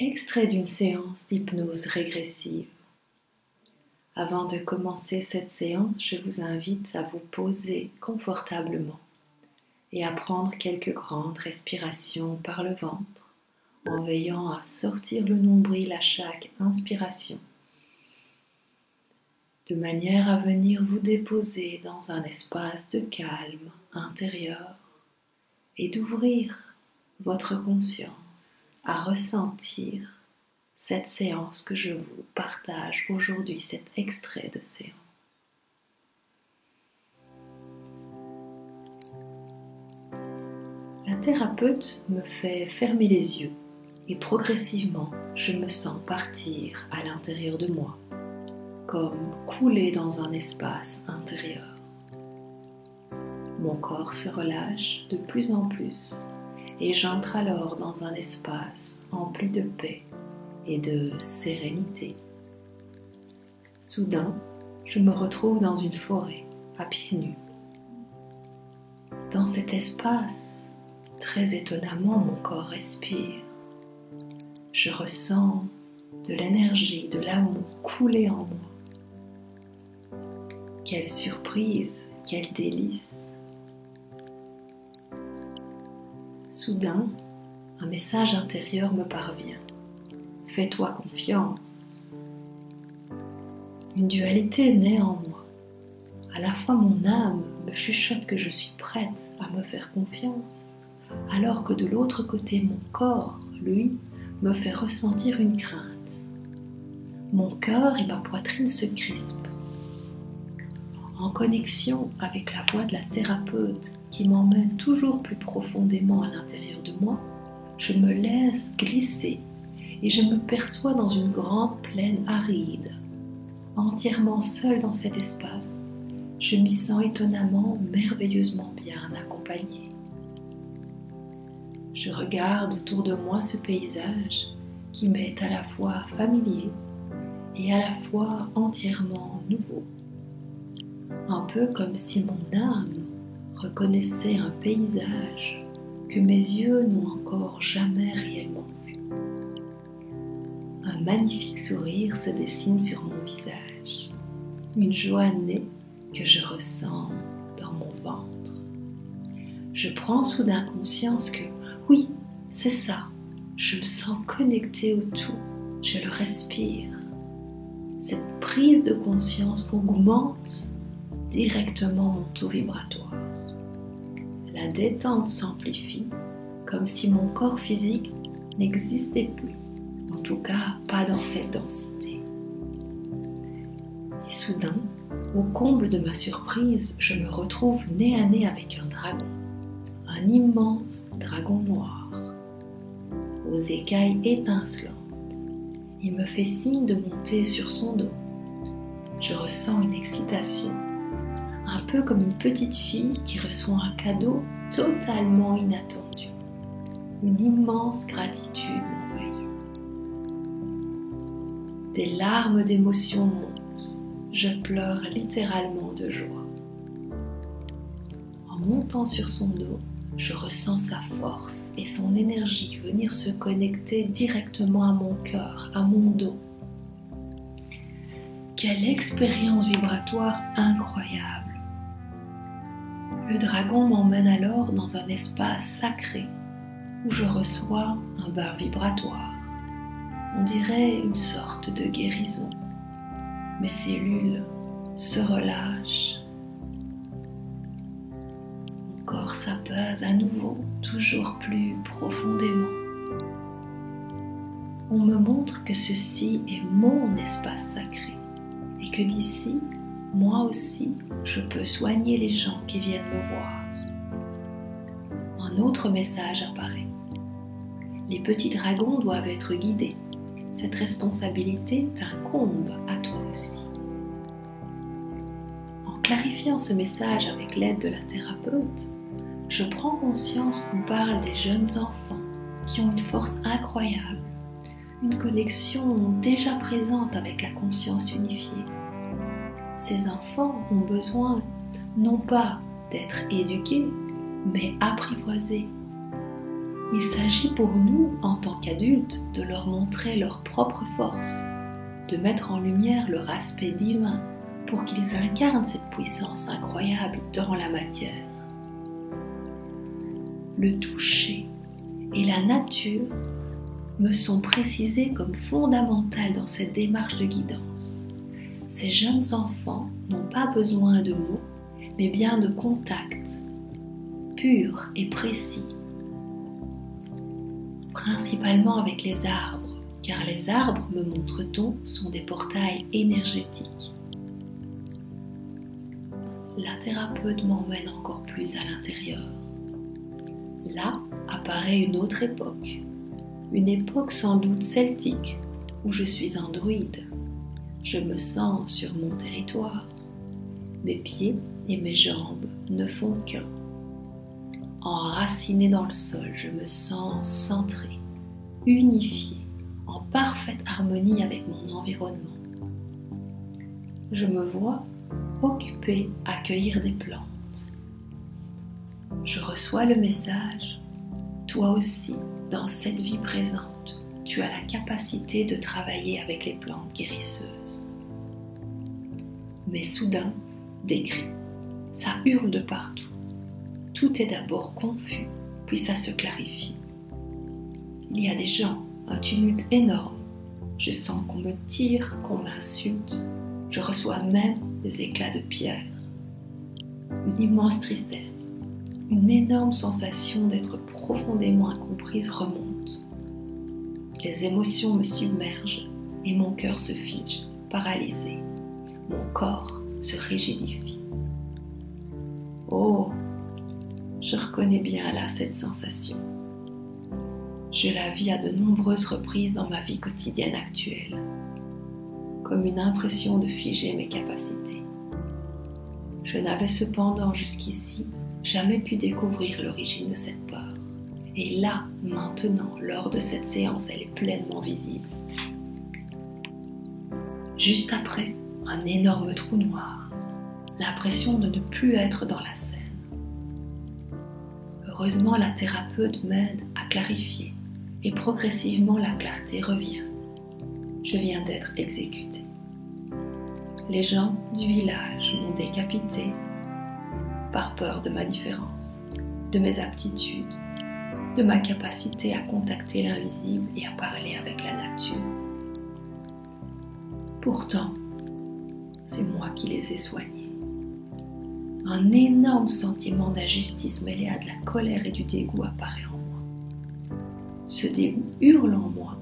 Extrait d'une séance d'hypnose régressive. Avant de commencer cette séance, je vous invite à vous poser confortablement et à prendre quelques grandes respirations par le ventre en veillant à sortir le nombril à chaque inspiration, de manière à venir vous déposer dans un espace de calme intérieur et d'ouvrir votre conscience à ressentir cette séance que je vous partage aujourd'hui, cet extrait de séance. La thérapeute me fait fermer les yeux et progressivement je me sens partir à l'intérieur de moi, comme couler dans un espace intérieur. Mon corps se relâche de plus en plus et j'entre alors dans un espace empli de paix et de sérénité. Soudain, je me retrouve dans une forêt, à pieds nus. Dans cet espace, très étonnamment, mon corps respire. Je ressens de l'énergie, de l'amour couler en moi. Quelle surprise, quel délice! Soudain, un message intérieur me parvient. Fais-toi confiance. Une dualité naît en moi. À la fois mon âme me chuchote que je suis prête à me faire confiance, alors que de l'autre côté mon corps, lui, me fait ressentir une crainte. Mon cœur et ma poitrine se crispent. En connexion avec la voix de la thérapeute qui m'emmène toujours plus profondément à l'intérieur de moi, je me laisse glisser et je me perçois dans une grande plaine aride. Entièrement seule dans cet espace, je m'y sens étonnamment, merveilleusement bien accompagnée. Je regarde autour de moi ce paysage qui m'est à la fois familier et à la fois entièrement nouveau. Un peu comme si mon âme reconnaissait un paysage que mes yeux n'ont encore jamais réellement vu. Un magnifique sourire se dessine sur mon visage, une joie née que je ressens dans mon ventre. Je prends soudain conscience que, oui, c'est ça, je me sens connectée au tout, je le respire. Cette prise de conscience augmente directement mon taux vibratoire. La détente s'amplifie comme si mon corps physique n'existait plus, en tout cas pas dans cette densité. Et soudain, au comble de ma surprise, je me retrouve nez à nez avec un dragon, un immense dragon noir, aux écailles étincelantes. Il me fait signe de monter sur son dos. Je ressens une excitation, un peu comme une petite fille qui reçoit un cadeau totalement inattendu. Une immense gratitude m'envahit. Des larmes d'émotion montent. Je pleure littéralement de joie. En montant sur son dos, je ressens sa force et son énergie venir se connecter directement à mon cœur, à mon dos. Quelle expérience vibratoire incroyable! Le dragon m'emmène alors dans un espace sacré où je reçois un bain vibratoire. On dirait une sorte de guérison. Mes cellules se relâchent. Mon corps s'apaise à nouveau, toujours plus profondément. On me montre que ceci est mon espace sacré et que d'ici, moi aussi, je peux soigner les gens qui viennent me voir. Un autre message apparaît. Les petits dragons doivent être guidés. Cette responsabilité t'incombe à toi aussi. En clarifiant ce message avec l'aide de la thérapeute, je prends conscience qu'on parle des jeunes enfants qui ont une force incroyable, une connexion déjà présente avec la conscience unifiée. Ces enfants ont besoin non pas d'être éduqués, mais apprivoisés. Il s'agit pour nous, en tant qu'adultes, de leur montrer leur propre force, de mettre en lumière leur aspect divin pour qu'ils incarnent cette puissance incroyable dans la matière. Le toucher et la nature me sont précisés comme fondamentales dans cette démarche de guidance. Ces jeunes enfants n'ont pas besoin de mots, mais bien de contacts, purs et précis, principalement avec les arbres, car les arbres, me montre-t-on, sont des portails énergétiques. La thérapeute m'emmène encore plus à l'intérieur. Là apparaît une autre époque, une époque sans doute celtique, où je suis un druide. Je me sens sur mon territoire. Mes pieds et mes jambes ne font qu'un. Enraciné dans le sol, je me sens centré, unifié, en parfaite harmonie avec mon environnement. Je me vois occupé à cueillir des plantes. Je reçois le message, toi aussi, dans cette vie présente, tu as la capacité de travailler avec les plantes guérisseuses. Mais soudain, des cris, ça hurle de partout. Tout est d'abord confus, puis ça se clarifie. Il y a des gens, un tumulte énorme. Je sens qu'on me tire, qu'on m'insulte. Je reçois même des éclats de pierre. Une immense tristesse, une énorme sensation d'être profondément incomprise remonte. Les émotions me submergent et mon cœur se fige, paralysé. Mon corps se rigidifie. Oh, je reconnais bien là cette sensation. Je la vis à de nombreuses reprises dans ma vie quotidienne actuelle, comme une impression de figer mes capacités. Je n'avais cependant jusqu'ici jamais pu découvrir l'origine de cette peur. Et là, maintenant, lors de cette séance, elle est pleinement visible. Juste après, un énorme trou noir, l'impression de ne plus être dans la scène. Heureusement, la thérapeute m'aide à clarifier et progressivement la clarté revient. Je viens d'être exécutée. Les gens du village m'ont décapité par peur de ma différence, de mes aptitudes, de ma capacité à contacter l'invisible et à parler avec la nature. Pourtant, c'est moi qui les ai soignés. Un énorme sentiment d'injustice mêlé à de la colère et du dégoût apparaît en moi. Ce dégoût hurle en moi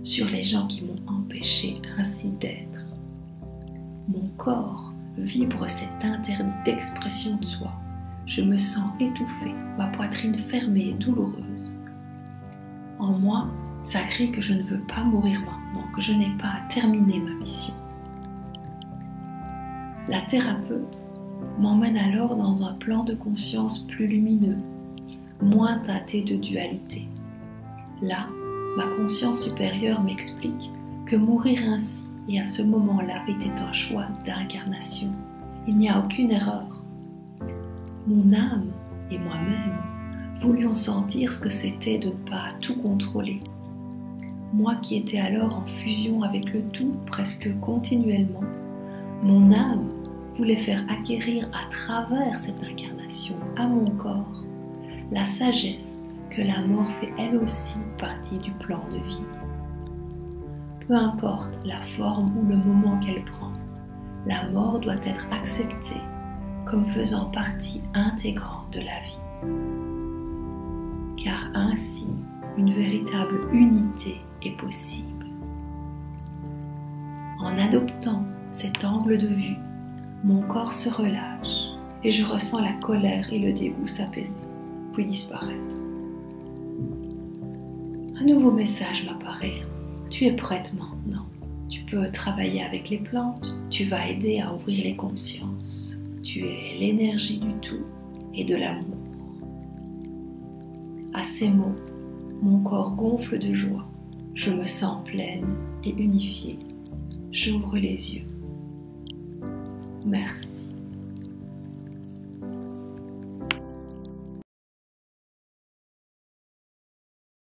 sur les gens qui m'ont empêché ainsi d'être. Mon corps vibre cet interdit d'expression de soi. Je me sens étouffée, ma poitrine fermée et douloureuse. En moi, ça crie que je ne veux pas mourir maintenant, que je n'ai pas terminé ma mission. La thérapeute m'emmène alors dans un plan de conscience plus lumineux, moins teinté de dualité. Là, ma conscience supérieure m'explique que mourir ainsi et à ce moment-là était un choix d'incarnation. Il n'y a aucune erreur. Mon âme et moi-même voulions sentir ce que c'était de ne pas tout contrôler. Moi qui étais alors en fusion avec le tout presque continuellement, mon âme voulait faire acquérir à travers cette incarnation à mon corps la sagesse que la mort fait elle aussi partie du plan de vie. Peu importe la forme ou le moment qu'elle prend, la mort doit être acceptée comme faisant partie intégrante de la vie. Car ainsi, une véritable unité est possible. En adoptant cet angle de vue, mon corps se relâche et je ressens la colère et le dégoût s'apaiser, puis disparaître. Un nouveau message m'apparaît. Tu es prête maintenant. Tu peux travailler avec les plantes. Tu vas aider à ouvrir les consciences. Tu es l'énergie du tout et de l'amour. À ces mots, mon corps gonfle de joie. Je me sens pleine et unifiée. J'ouvre les yeux. Merci.